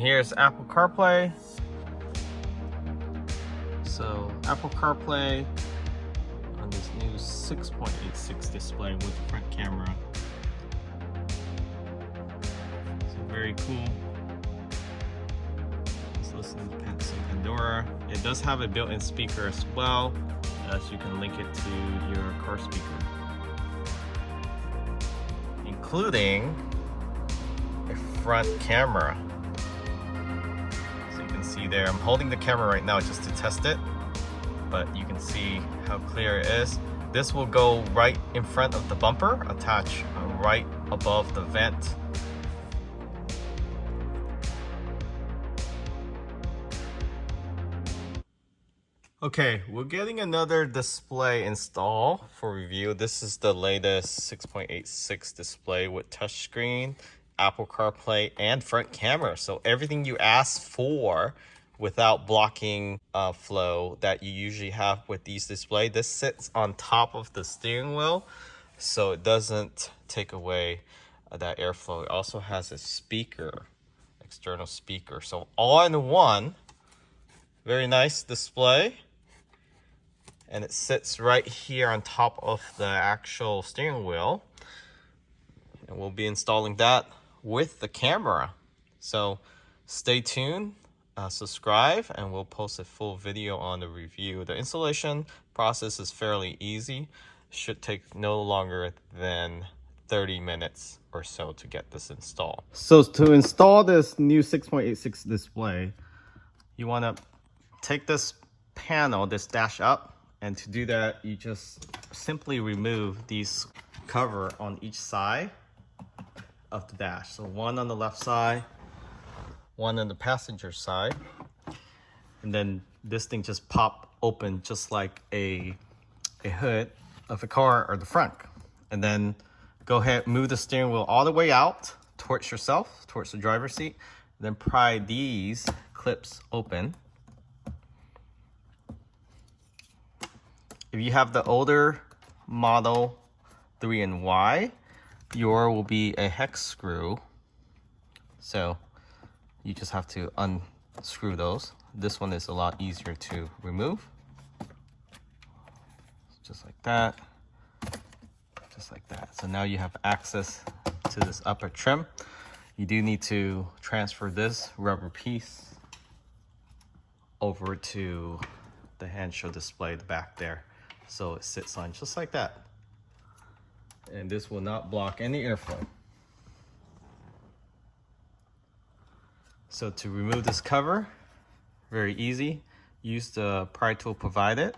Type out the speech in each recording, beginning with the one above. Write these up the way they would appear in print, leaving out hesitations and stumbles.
here's Apple CarPlay. So Apple CarPlay on this new 6.86 display with front camera. So very cool. Let's listen to some Pandora. It does have a built-in speaker as well, so you can link it to your car speaker, including a front camera. So you can see there, I'm holding the camera right now just to test it, but you can see how clear it is. This will go right in front of the bumper, attach right above the vent. Okay, we're getting another display install for review. This is the latest 6.86 display with touchscreen, Apple CarPlay, and front camera. So everything you asked for without blocking flow that you usually have with these displays. This sits on top of the steering wheel, so it doesn't take away that airflow. It also has a speaker, external speaker. So all in one, very nice display. And it sits right here on top of the actual steering wheel. And we'll be installing that with the camera. So stay tuned, subscribe, and we'll post a full video on the review. The installation process is fairly easy. Should take no longer than 30 minutes or so to get this installed. So to install this new 6.86 display, you want to take this panel, this dash up. And to do that, you just simply remove these cover on each side of the dash. So one on the left side, one on the passenger side. And then this thing just pop open just like a hood of a car or the front. And then go ahead, move the steering wheel all the way out towards yourself, towards the driver's seat. Then pry these clips open. If you have the older model 3Y, your will be a hex screw. So you just have to unscrew those. This one is a lot easier to remove. Just like that. Just like that. So now you have access to this upper trim. You do need to transfer this rubber piece over to the hand show display, the back there. So it sits on just like that. And this will not block any airflow. So to remove this cover, very easy. Use the pry tool provided.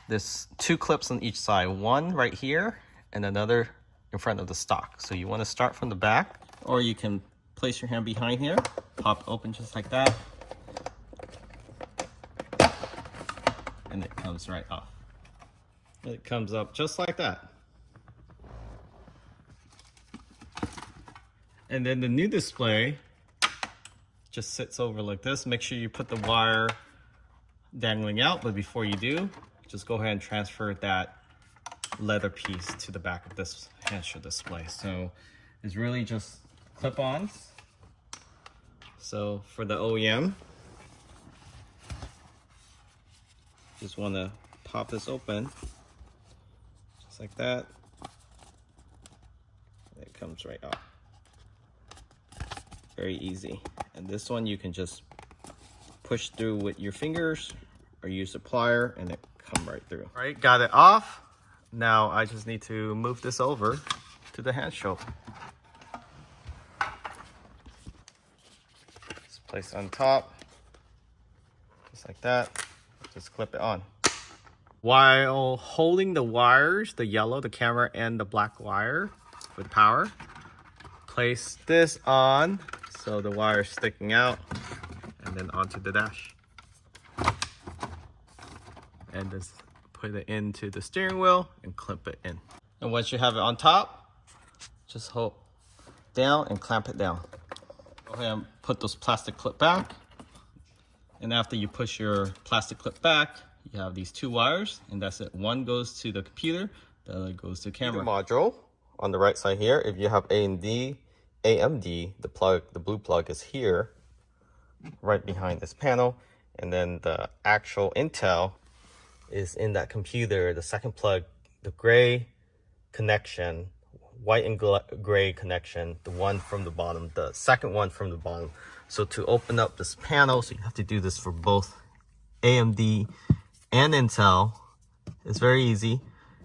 There's two clips on each side, one right here and another in front of the stock. So you want to start from the back, or you can place your hand behind here, pop open just like that. And it comes right off. It comes up just like that. And then the new display just sits over like this. Make sure you put the wire dangling out, but before you do, just go ahead and transfer that leather piece to the back of this hand show display. So it's really just clip-ons. So for the OEM, just want to pop this open just like that. It comes right off. Very easy. And this one you can just push through with your fingers or use a plier and it come right through. All right, got it off. Now I just need to move this over to the hand show. Just place it on top, just like that. Just clip it on. While holding the wires, the yellow, the camera, and the black wire with power, place this on so the wire is sticking out, and then onto the dash. And just put it into the steering wheel and clip it in. And once you have it on top, just hold down and clamp it down. Go ahead and put those plastic clip back. And after you push your plastic clip back, you have these two wires, and that's it. One goes to the computer, the other goes to the camera. Module on the right side here. If you have A and D AMD, the blue plug is here, right behind this panel, and then the actual Intel is in that computer, the second plug, the gray connection, white and gray connection, the one from the bottom, the second one from the bottom. So to open up this panel, so you have to do this for both AMD and Intel. It's very easy.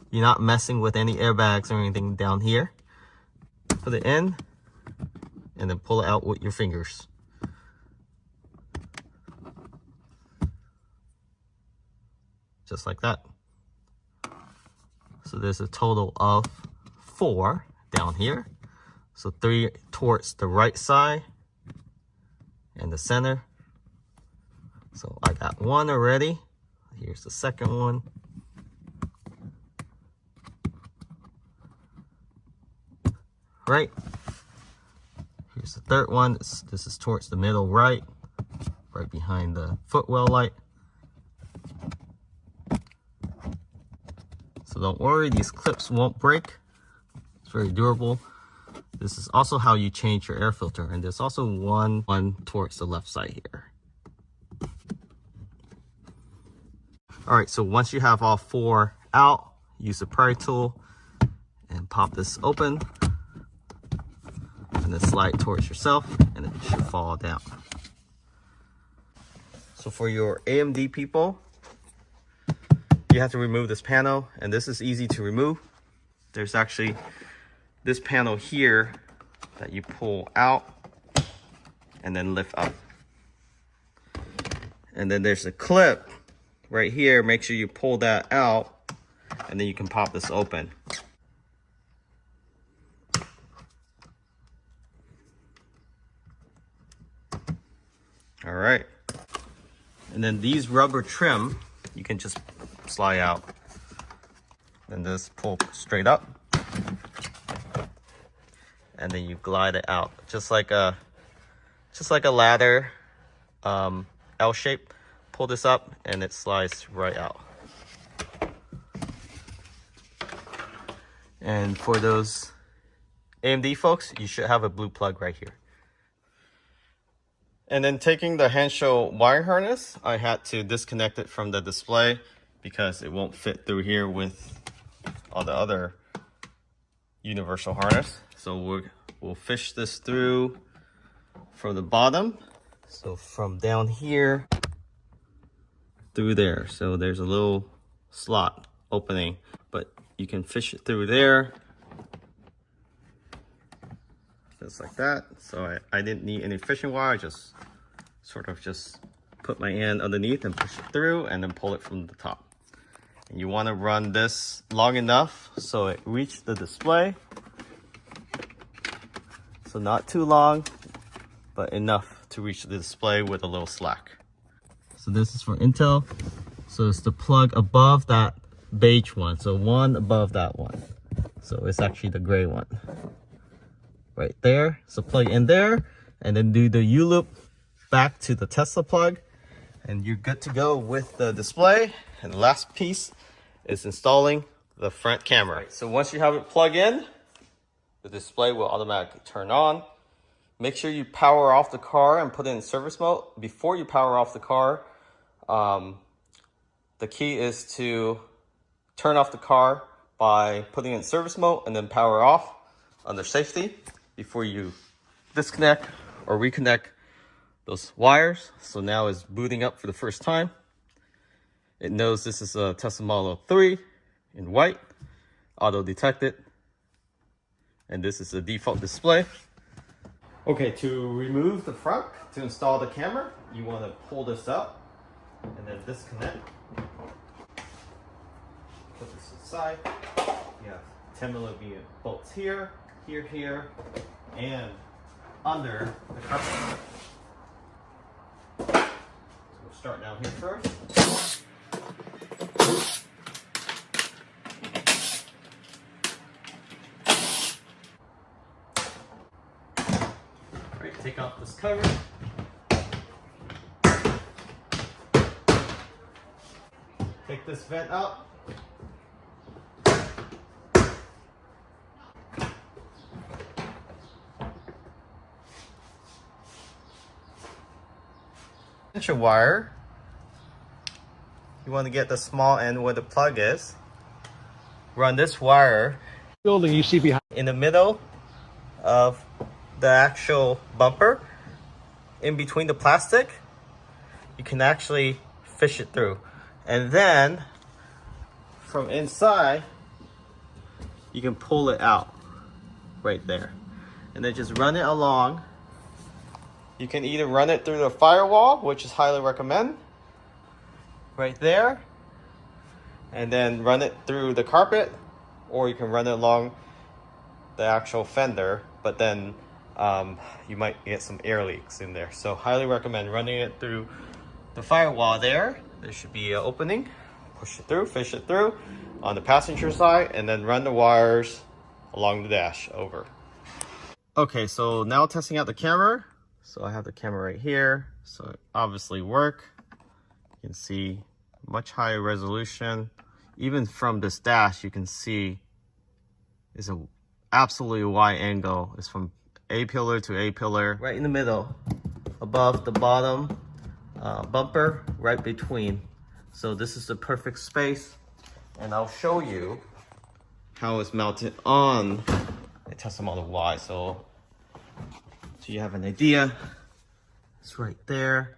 You're not messing with any airbags or anything down here. Put it in and then pull it out with your fingers. Just like that. So there's a total of 4 down here. So 3 towards the right side and the center. So I got 1 already. Here's the second one. Right. Here's the third one. This is towards the middle right behind the footwell light. So don't worry, these clips won't break. It's very durable. This is also how you change your air filter, and there's also one towards the left side here. All right, so once you have all 4 out, use the pry tool and pop this open, and then slide towards yourself, and it should fall down. So for your AMD people, you have to remove this panel, and this is easy to remove. There's actually this panel here that you pull out and then lift up. And then there's a clip right here. Make sure you pull that out, and then you can pop this open. All right. And then these rubber trim, you can just slide out and just pull straight up, and then you glide it out just like a ladder, L shape. Pull this up and it slides right out. And for those AMD folks, you should have a blue plug right here. And then taking the handshell wire harness, I had to disconnect it from the display because it won't fit through here with all the other universal harness. So we'll fish this through from the bottom. So from down here through there. So there's a little slot opening, but you can fish it through there. Just like that. So I didn't need any fishing wire. I just sort of just put my hand underneath and push it through and then pull it from the top. And you want to run this long enough so it reaches the display. So not too long, but enough to reach the display with a little slack. So this is for Intel. So it's the plug above that beige one. So one above that one. So it's actually the gray one. Right there. So plug in there and then do the U-loop back to the Tesla plug. And you're good to go with the display. And the last piece is installing the front camera. So once you have it plugged in, the display will automatically turn on. Make sure you power off the car and put it in service mode. Before you power off the car, the key is to turn off the car by putting it in service mode and then power off under safety before you disconnect or reconnect those wires. So now it's booting up for the first time. It knows this is a Tesla Model 3 in white, auto detected, and this is the default display. Okay, to remove the front, to install the camera, you want to pull this up and then disconnect. Put this aside. You have 10mm bolts here, here, and under the carpet. So we'll start down here first. Alright, take off this cover. Take this vent out. Extension wire. You want to get the small end where the plug is. Run this wire building you see behind in the middle of the actual bumper, in between the plastic. You can actually fish it through, and then from inside you can pull it out right there, and then just run it along. You can either run it through the firewall, which is highly recommend, right there, and then run it through the carpet, or you can run it along the actual fender, but then you might get some air leaks in there. So highly recommend running it through the firewall there. There should be an opening. Push it through, fish it through on the passenger side, and then run the wires along the dash over. Okay, so now testing out the camera. So I have the camera right here. So it obviously work. You can see much higher resolution. Even from this dash, you can see it's a absolutely wide angle. It's from A pillar to A pillar, right in the middle, above the bottom bumper, right between. So this is the perfect space, and I'll show you how it's mounted on a Tesla Model Y. So you have an idea. It's right there.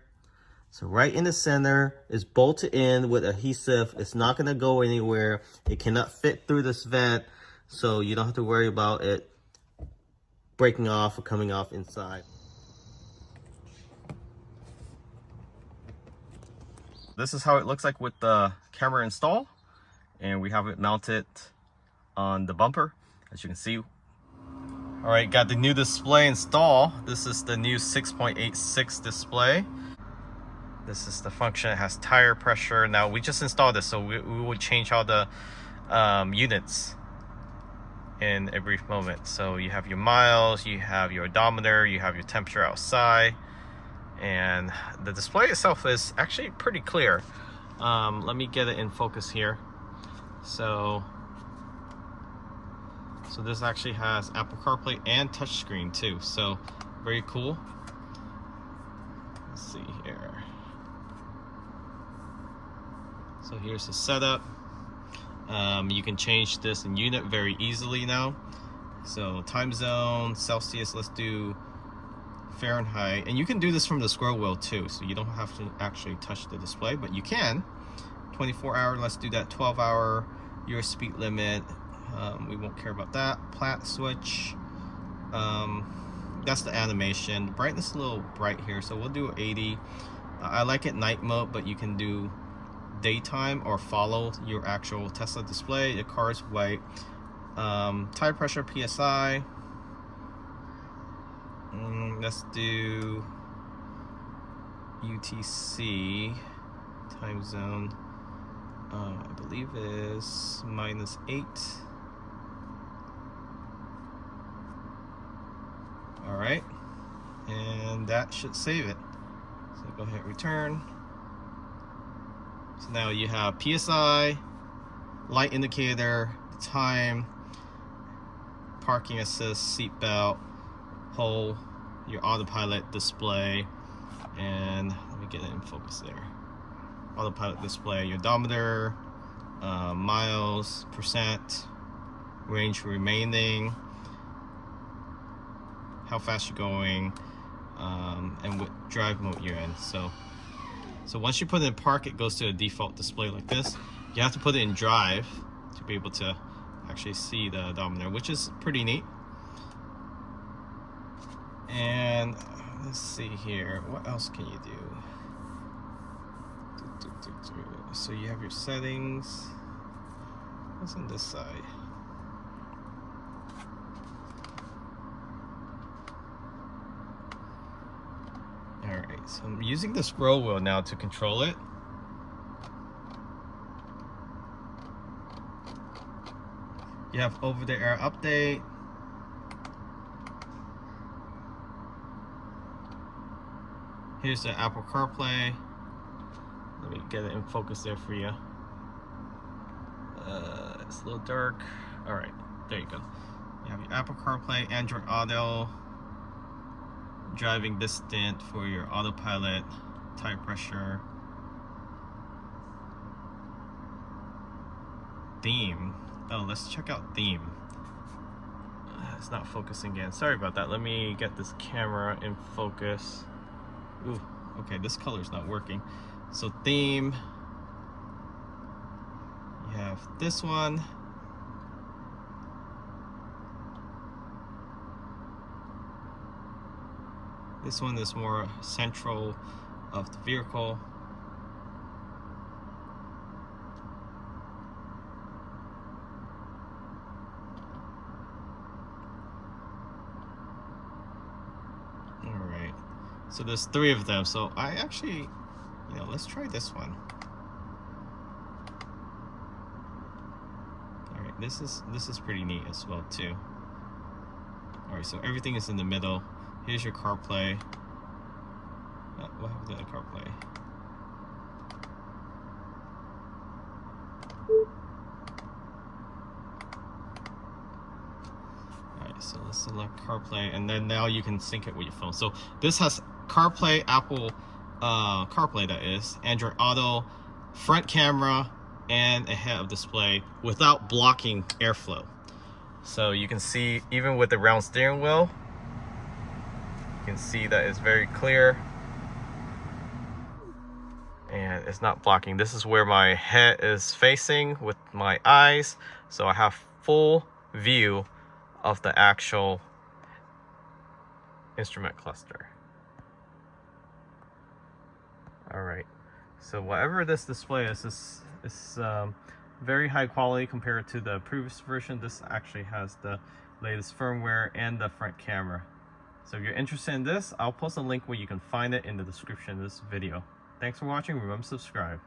So right in the center is bolted in with adhesive. It's not gonna go anywhere. It cannot fit through this vent, so you don't have to worry about it breaking off or coming off inside. This is how it looks like with the camera installed, and we have it mounted on the bumper, as you can see. All right, got the new display installed. This is the new 6.86 display. This is the function. It has tire pressure. Now we just installed this, so we will change all the units in a brief moment. So you have your miles, you have your odometer, you have your temperature outside, and the display itself is actually pretty clear. Let me get it in focus here. So this actually has Apple CarPlay and touchscreen too, so very cool. Let's see here. So here's the setup. You can change this in unit very easily now. So time zone, Celsius, let's do Fahrenheit. And you can do this from the scroll wheel too, so you don't have to actually touch the display, but you can. 24 hour, let's do that. 12 hour, your speed limit. We won't care about that. Plat switch. That's the animation. The brightness is a little bright here, so we'll do 80. I like it night mode, but you can do daytime or follow your actual Tesla display. The car is white. Tire pressure, PSI. Let's do UTC. Time zone, I believe is -8. All right, and that should save it. So go ahead, return. So now you have PSI, light indicator, time, parking assist, seat belt, whole, your autopilot display, and let me get it in focus there. Autopilot display, your odometer, miles, percent, range remaining, how fast you're going, and what drive mode you're in. So once you put it in park, it goes to a default display like this. You have to put it in drive to be able to actually see the odometer, which is pretty neat. And let's see here, what else can you do? So you have your settings. What's on this side? Alright, so I'm using the scroll wheel now to control it. You have over-the-air update. Here's the Apple CarPlay. Let me get it in focus there for you. It's a little dark. All right, there you go. You have your Apple CarPlay, Android Auto, driving distant for your autopilot. tire pressure, theme. Oh, let's check out theme. It's not focusing again. Sorry about that. Let me get this camera in focus. Ooh, okay, this color's not working. So theme, you have this one. This one is more central of the vehicle. Alright, so there's 3 of them. So I actually, let's try this one. Alright, this is pretty neat as well too. Alright, so everything is in the middle. Here's your CarPlay. What happened to the CarPlay? Alright, so let's select CarPlay, and then now you can sync it with your phone. So this has CarPlay, Apple CarPlay, that is, Android Auto, front camera, and a head-up display without blocking airflow. So you can see, even with the round steering wheel, you can see that it's very clear and it's not blocking. This is where my head is facing with my eyes, so I have full view of the actual instrument cluster. Alright, so whatever this display is, very high quality compared to the previous version. This actually has the latest firmware and the front camera. So if you're interested in this, I'll post a link where you can find it in the description of this video. Thanks for watching. Remember to subscribe.